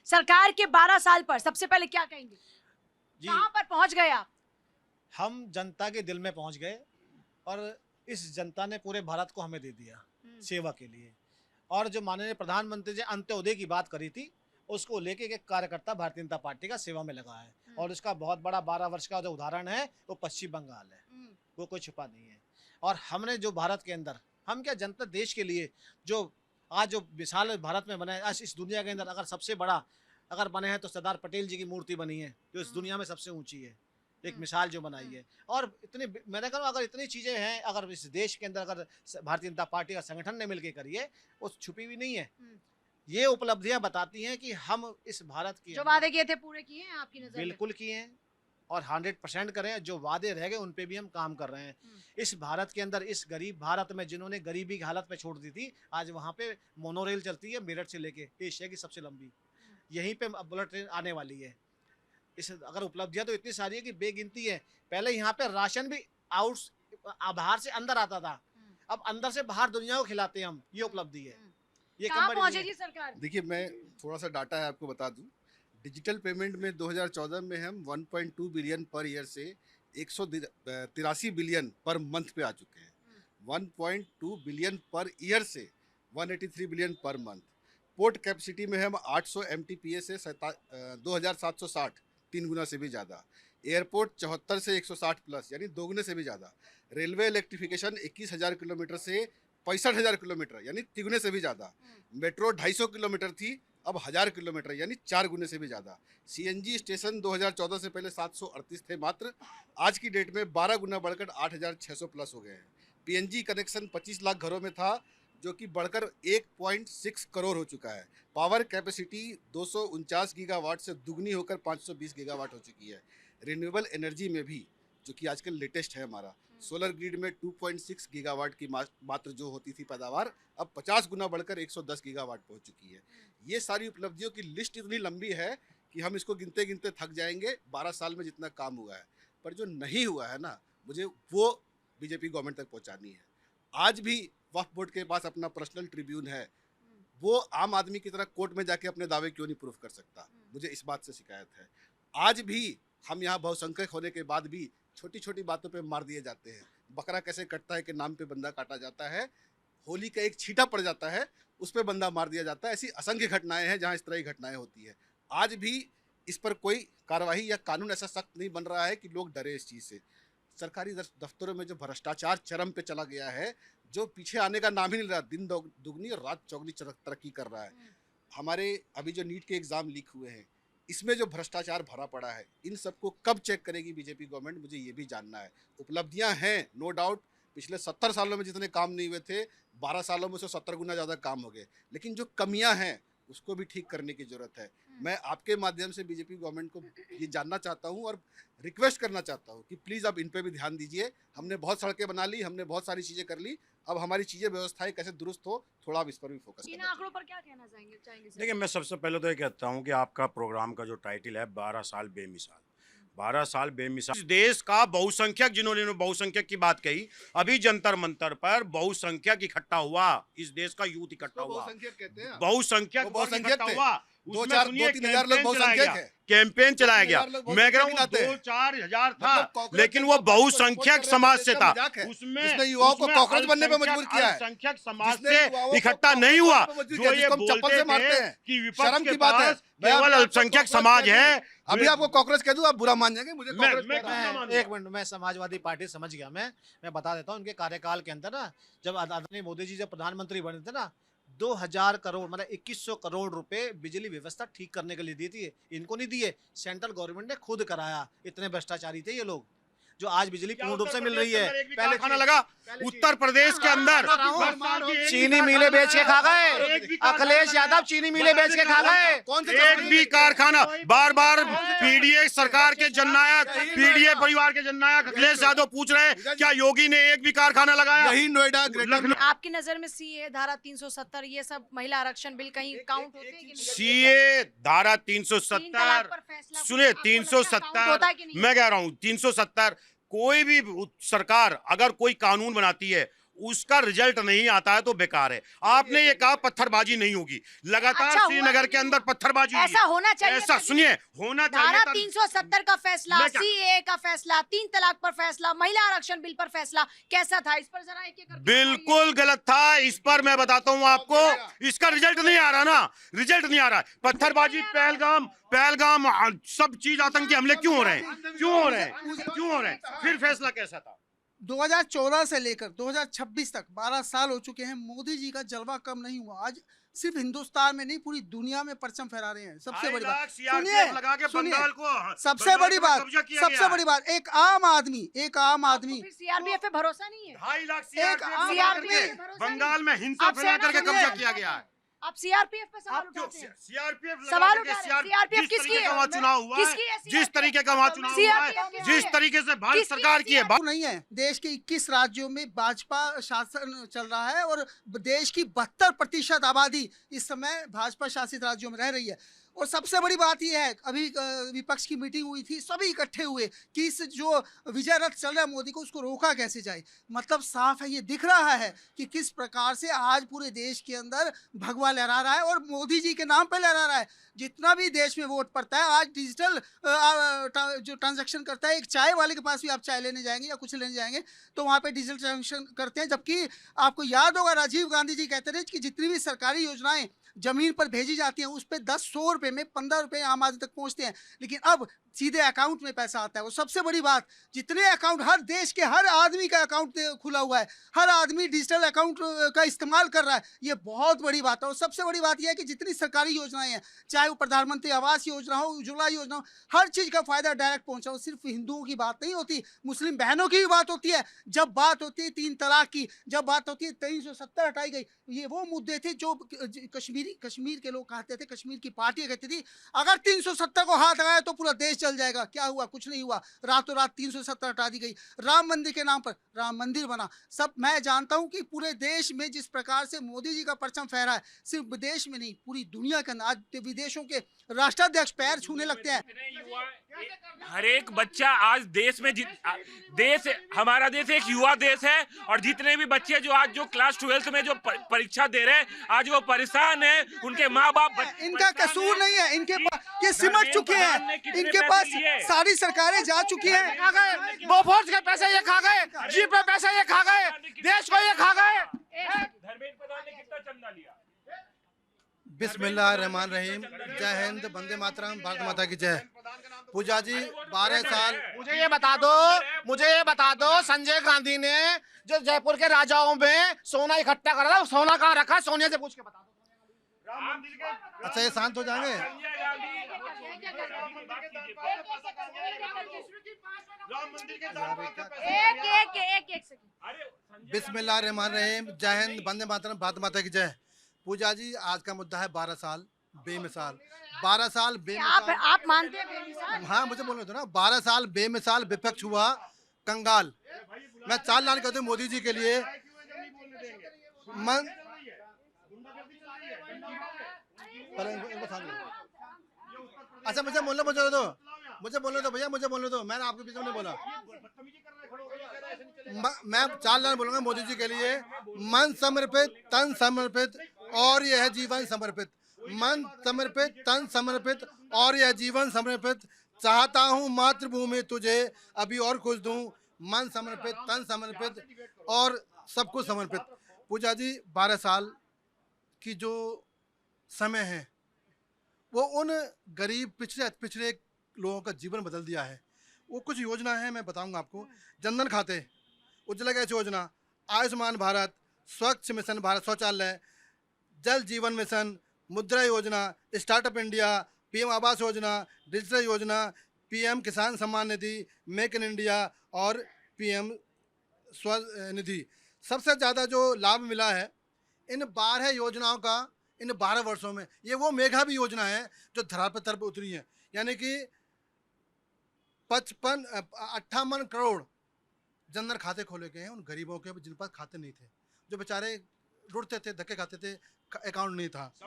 सरकार के 12 साल पर सबसे पहले क्या कहेंगे? जी, कहां पर पहुंच गए आप? हम जनता के दिल में पहुंच गए और इस जनता ने पूरे भारत को हमें दे दिया सेवा के लिए। और जो माननीय प्रधानमंत्री जी अंत्योदय की बात करी थी, उसको लेके एक कार्यकर्ता भारतीय जनता पार्टी का सेवा में लगा है और उसका बहुत बड़ा 12 वर्ष का जो उदाहरण है वो पश्चिम बंगाल है, वो कोई छुपा नहीं है। और हमने जो भारत के अंदर, हम क्या जनता देश के लिए जो आज जो विशाल भारत में बना है, आज इस दुनिया के अंदर अगर सबसे बड़ा अगर बने हैं तो सरदार पटेल जी की मूर्ति बनी है जो इस दुनिया में सबसे ऊंची है, एक मिसाल जो बनाई है। और इतनी मैंने कहा अगर इतनी चीज़ें हैं, अगर इस देश के अंदर अगर भारतीय जनता पार्टी का संगठन ने मिलकर करी है, वो छुपी हुई नहीं है। ये उपलब्धियां बताती हैं कि हम इस भारत की जो वादे किए थे पूरे किए हैं आपकी नजर में? बिल्कुल किए हैं और 100% करें। जो वादे रह गए उन पे भी हम काम कर रहे हैं। इस भारत के अंदर, इस गरीब भारत में जिन्होंने गरीबी की हालत में छोड़ दी थी, आज वहाँ पे मोनोरेल चलती है मेरठ से लेके, एशिया की सबसे लंबी। यहीं पे अब बुलेट ट्रेन आने वाली है। इस अगर उपलब्धियां तो इतनी सारी है कि बेगिनती है। पहले यहाँ पे राशन भी बाहर से अंदर आता था, अब अंदर से बाहर दुनिया को खिलाते हैं हम। ये उपलब्धि है। ये कहां कम बड़ी पहुंचे नहीं जी है। सरकार? देखिए, मैं थोड़ा सा डाटा है आपको बता दूं। डिजिटल पेमेंट में 2014 में हम 1.2 बिलियन पर ईयर से 183 बिलियन पर मंथ पे आ चुके हैं। 1.2 बिलियन पर ईयर से 183 billion per month. Port capacity में हम 800 MTPA से 2760, 3 गुना से भी ज़्यादा। एयरपोर्ट 74 से 160 प्लस, यानी 2 गुने से भी ज़्यादा। रेलवे इलेक्ट्रिफिकेशन 21,000 किलोमीटर से 65,000 किलोमीटर, यानी 3 गुने से भी ज़्यादा। मेट्रो 250 किलोमीटर थी, अब 1000 किलोमीटर, यानी 4 गुने से भी ज़्यादा। CNG स्टेशन 2014 से पहले 738 थे मात्र, आज की डेट में 12 गुना बढ़कर 8600 प्लस हो गए हैं। PNG कनेक्शन 25 लाख घरों में था, जो कि बढ़कर 1.6 करोड़ हो चुका है। पावर कैपेसिटी 249 गीगावाट से दुगनी होकर 520 गीगावाट हो चुकी है। रिन्यूएबल एनर्जी में भी, जो कि आजकल लेटेस्ट है हमारा, सोलर ग्रिड में 2.6 गीगावाट की मात्र जो होती थी पैदावार, अब 50 गुना बढ़कर 110 गीगावाट पहुंच चुकी है। ये सारी उपलब्धियों की लिस्ट इतनी लंबी है कि हम इसको गिनते गिनते थक जाएंगे। 12 साल में जितना काम हुआ है, पर जो नहीं हुआ है ना, मुझे वो बीजेपी गवर्नमेंट तक पहुंचानी है। आज भी वक्फ बोर्ड के पास अपना पर्सनल ट्रिब्यून है, वो आम आदमी की तरह कोर्ट में जाके अपने दावे क्यों नहीं प्रूफ कर सकता? मुझे इस बात से शिकायत है। आज भी हम यहाँ बहुसंख्यक होने के बाद भी छोटी छोटी बातों पे मार दिए जाते हैं। बकरा कैसे कटता है के नाम पे बंदा काटा जाता है, होली का एक छींटा पड़ जाता है उस पर बंदा मार दिया जाता है। ऐसी असंख्य घटनाएं हैं जहाँ इस तरह की घटनाएं होती है। आज भी इस पर कोई कार्रवाई या कानून ऐसा सख्त नहीं बन रहा है कि लोग डरे इस चीज़ से। सरकारी दफ्तरों में जो भ्रष्टाचार चरम पे चला गया है, जो पीछे आने का नाम ही नहीं रहा, दिन दुगनी और रात चौगनी तरक्की कर रहा है। हमारे अभी जो नीट के एग्ज़ाम लीक हुए हैं, इसमें जो भ्रष्टाचार भरा पड़ा है, इन सबको कब चेक करेगी बीजेपी गवर्नमेंट, मुझे ये भी जानना है। उपलब्धियां हैं नो डाउट, पिछले 70 सालों में जितने काम नहीं हुए थे, 12 सालों में से 70 गुना ज़्यादा काम हो गए। लेकिन जो कमियां हैं उसको भी ठीक करने की ज़रूरत है। मैं आपके माध्यम से बीजेपी गवर्नमेंट को ये जानना चाहता हूँ और रिक्वेस्ट करना चाहता हूँ कि प्लीज़ अब इन पे भी ध्यान दीजिए। हमने बहुत सड़कें बना ली, हमने बहुत सारी चीज़ें कर ली, अब हमारी चीज़ें व्यवस्थाएं कैसे दुरुस्त हो, थोड़ा अब इस पर भी फोकस इन करना आंकड़ों पर क्या कहना चाहेंगे सर? देखिए, मैं सबसे पहले तो ये कहता हूँ कि आपका प्रोग्राम का जो टाइटल है 12 साल बेमिसाल, 12 साल बेमिसाल। इस देश का बहुसंख्यक, जिन्होंने बहुसंख्यक की बात कही, अभी जंतर मंतर पर बहुसंख्यक इकट्ठा हुआ, इस देश का यूथ इकट्ठा हुआ, बहुसंख्यक कहते हैं। बहुसंख्यक इकट्ठा हुआ। उसमें 2-3 हजार लोग बहुसंख्यक है। कैंपेन चलाया गया। मैं कह रहा हूँ 2-4 हजार था, लेकिन वो बहुसंख्यक समाज से था। उसमें युवाओं को कॉकरोच बनने पे मजबूर किया है। अल्पसंख्यक समाज से इकट्ठा नहीं हुआ। जो ये बोलते थे कि विपक्ष के पास केवल अल्पसंख्यक समाज है, अभी आपको कॉकरोच कह दूं आप बुरा मान जाएंगे। मुझे एक मिनट, मैं समाजवादी पार्टी समझ गया। मैं बता देता हूँ, उनके कार्यकाल के अंदर ना, जब आदरणीय मोदी जी जब प्रधानमंत्री बने थे ना, 2000 करोड़ मतलब 2100 करोड़ रुपए बिजली व्यवस्था ठीक करने के लिए दी थी। इनको नहीं दिए, सेंट्रल गवर्नमेंट ने खुद कराया। इतने भ्रष्टाचारी थे ये लोग, जो आज बिजली पूर्ण रूप से मिल रही है। पहले खाना लगा उत्तर प्रदेश के अंदर चीनी मिले बेच के खा गए, अखिलेश यादव चीनी मिले बेच के खा गए। एक भी कारखाना, बार बार पीडीए सरकार के जननायक, पीडीए परिवार के जननायक अखिलेश यादव पूछ रहे हैं क्या योगी ने एक भी कारखाना लगाया? यही नोएडा आपकी नजर में सीए धारा 370 ये सब महिला आरक्षण बिल कहीं काउंट होते हैं कि नहीं? सीए धारा 3 370, तलाक पर फैसला सुनिए आपको लगता है count होता है कि 370, नहीं? मैं कह रहा हूँ 370, कोई भी सरकार अगर कोई कानून बनाती है उसका रिजल्ट नहीं आता है तो बेकार है। आपने ये कहा पत्थरबाजी नहीं होगी, लगातार अच्छा हुआ श्रीनगर के अंदर पत्थरबाजी हुई ऐसा है। होना चाहिए ऐसा था। सुनिए, होना धारा चाहिए था। 370 का फैसला, मैं क्या- सीएए का फैसला, 3 तलाक पर फैसला, महिला आरक्षण बिल पर फैसला, कैसा था? इस पर जरा एक एक करके बिल्कुल गलत था। इस पर मैं बताता हूं आपको, इसका रिजल्ट नहीं आ रहा ना, रिजल्ट नहीं आ रहा। पत्थरबाजी, पहलगाम पहलगाम सब चीज आतंकी हमले क्यों हो रहे हैं, क्यों हो रहे हैं, क्यों हो रहे हैं? फिर फैसला कैसा था? 2014 से लेकर 2026 तक 12 साल हो चुके हैं। मोदी जी का जलवा कम नहीं हुआ। आज सिर्फ हिंदुस्तान में नहीं, पूरी दुनिया में परचम फहरा रहे हैं। सबसे बड़ी बात CRPF लगा के सुनिए, बंगाल को, सबसे बंगाल बड़ी पर बात, कब्जा किया सबसे गया बड़ी है। बात, एक आम आदमी फिर सीआरपीएफ पे भरोसा नहीं है? 2.5 लाख एक CRPF लगा CRPF करके पे भरोसा बंगाल में नहीं। हिंसा आप फैला सेना करके को कब्जा नहीं किया गया है। आप सीआरपीएफ पे सवाल आप क्यों- उठाते हैं। CRPF सवाल लगा उठा करके रहे हैं। CRPF जिस किसकी तरीके है? का वहाँ चुनाव हुआ किसकी है है, CRPF? जिस तरीके का वहाँ चुनाव हुआ CRPF है, किसकी जिस है? तरीके से भारत किसकी सरकार की है, नहीं है। देश के 21 राज्यों में भाजपा शासन चल रहा है और देश की 72% आबादी इस समय भाजपा शासित राज्यों में रह रही है। और सबसे बड़ी बात यह है, अभी विपक्ष की मीटिंग हुई थी, सभी इकट्ठे हुए कि इस जो विजय रथ चल रहा है मोदी को, उसको रोका कैसे जाए। मतलब साफ है, ये दिख रहा है कि किस प्रकार से आज पूरे देश के अंदर भगवा लहरा रहा है और मोदी जी के नाम पे लहरा रहा है। जितना भी देश में वोट पड़ता है, आज डिजिटल जो ट्रांजैक्शन करता है, एक चाय वाले के पास भी आप चाय लेने जाएंगे या कुछ लेने जाएंगे तो वहाँ पे डिजिटल ट्रांजैक्शन करते हैं। जबकि आपको याद होगा, राजीव गांधी जी कहते थे कि जितनी भी सरकारी योजनाएं जमीन पर भेजी जाती हैं, उस पर 100 रुपये में 15 रुपये आम आदमी तक पहुंचते हैं, लेकिन अब सीधे अकाउंट में पैसा आता है। वो सबसे बड़ी बात, जितने अकाउंट, हर देश के हर आदमी का अकाउंट खुला हुआ है, हर आदमी डिजिटल अकाउंट का इस्तेमाल कर रहा है। ये बहुत बड़ी बात है। और सबसे बड़ी बात यह है कि जितनी सरकारी योजनाएं हैं, चाहे वो प्रधानमंत्री आवास योजना हो, उज्ज्वला योजना हो, हर चीज़ का फायदा डायरेक्ट पहुंचा हो। सिर्फ हिंदुओं की बात नहीं होती, मुस्लिम बहनों की भी बात होती है। जब बात होती है 3 तलाक की, जब बात होती है 370 हटाई गई, ये वो मुद्दे थे जो कश्मीर के लोग कहते थे, कश्मीर की पार्टियां कहती थी अगर 370 को हाथ लगाया तो पूरा देश चल जाएगा। क्या हुआ? कुछ नहीं हुआ। रातों रात 370 हटा दी गई। राम मंदिर के नाम पर राम मंदिर बना। सब मैं जानता हूं कि पूरे देश में जिस प्रकार से मोदी जी का परचम फहरा है, सिर्फ विदेश में नहीं, पूरी दुनिया के अंदर आज विदेशों के राष्ट्राध्यक्ष पैर छूने लगते हैं। हर एक बच्चा आज देश में देश, हमारा देश एक युवा देश है और जितने भी बच्चे जो आज जो क्लास 12th में जो परीक्षा दे रहे हैं, आज वो परेशान है, उनके माँ बाप इनका कसूर नहीं है, इनके पास ये सिमट चुके हैं, इनके पास सारी सरकारें जा चुकी हैं। बोफोर्स के पैसे ये खा गए, जी पे पैसे ये खा गए, देश को ये खा गए। धर्मेंद्र प्रधान ने कितना चंदा लिया? बिस्मिल्लाहिर्रहमानिर्रहीम। जय हिंद, वंदे मातरम, भारत माता की जय। पूजा जी 12 साल। मुझे ये बता दो संजय गांधी ने जो जयपुर के राजाओं में सोना इकट्ठा करा था, सोना कहाँ रखा? सोनिया से पूछ के बता दो। अच्छा, ये शांत हो जाएंगे? एक सेकंड। बिस्मिल्लाहिर्रहमानिर्रहीम। जय हिंद, वंदे मातरम, भारत माता की जय। पूजा जी, आज का मुद्दा है 12 साल बेमिसाल। 12 साल बेमिसाल। आप मानते हैं बेमिसाल? हाँ, मुझे बोलने दो ना। 12 साल बेमिसाल विपक्ष हुआ कंगाल। मैं 4 लाइन कहता हूँ मोदी जी के लिए। मन अच्छा, मुझे बोलने दो भैया, मुझे बोलने दो। मैंने आपके बीच में नहीं बोला। मैं 4 लाइन बोलूंगा मोदी जी के लिए। मन समर्पित, तन समर्पित और यह जीवन समर्पित। मन समर्पित, तन समर्पित और यह जीवन समर्पित। चाहता हूँ मातृभूमि तुझे अभी और कुछ दूं। मन समर्पित, तन समर्पित और सब कुछ समर्पित। पूजा जी, 12 साल की जो समय है वो उन गरीब पिछड़े लोगों का जीवन बदल दिया है। वो कुछ योजना है, मैं बताऊंगा आपको। जनधन खाते, उज्ज्वला गैस योजना, आयुष्मान भारत, स्वच्छ मिशन भारत शौचालय, जल जीवन मिशन, मुद्रा योजना, startup India, PM Awas Yojana, digital योजना, पीएम किसान Samman Nidhi, make in India और पीएम स्वनिधि। सबसे ज़्यादा जो लाभ मिला है इन 12 योजनाओं का, इन 12 वर्षों में, ये वो मेघा भी योजना है जो धरातल पर उतरी है। यानी कि 58 करोड़ जनधन खाते खोले गए हैं उन गरीबों के जिन पास खाते नहीं थे, जो बेचारे रुड़ते थे, धक्के खाते थे, अकाउंट नहीं था।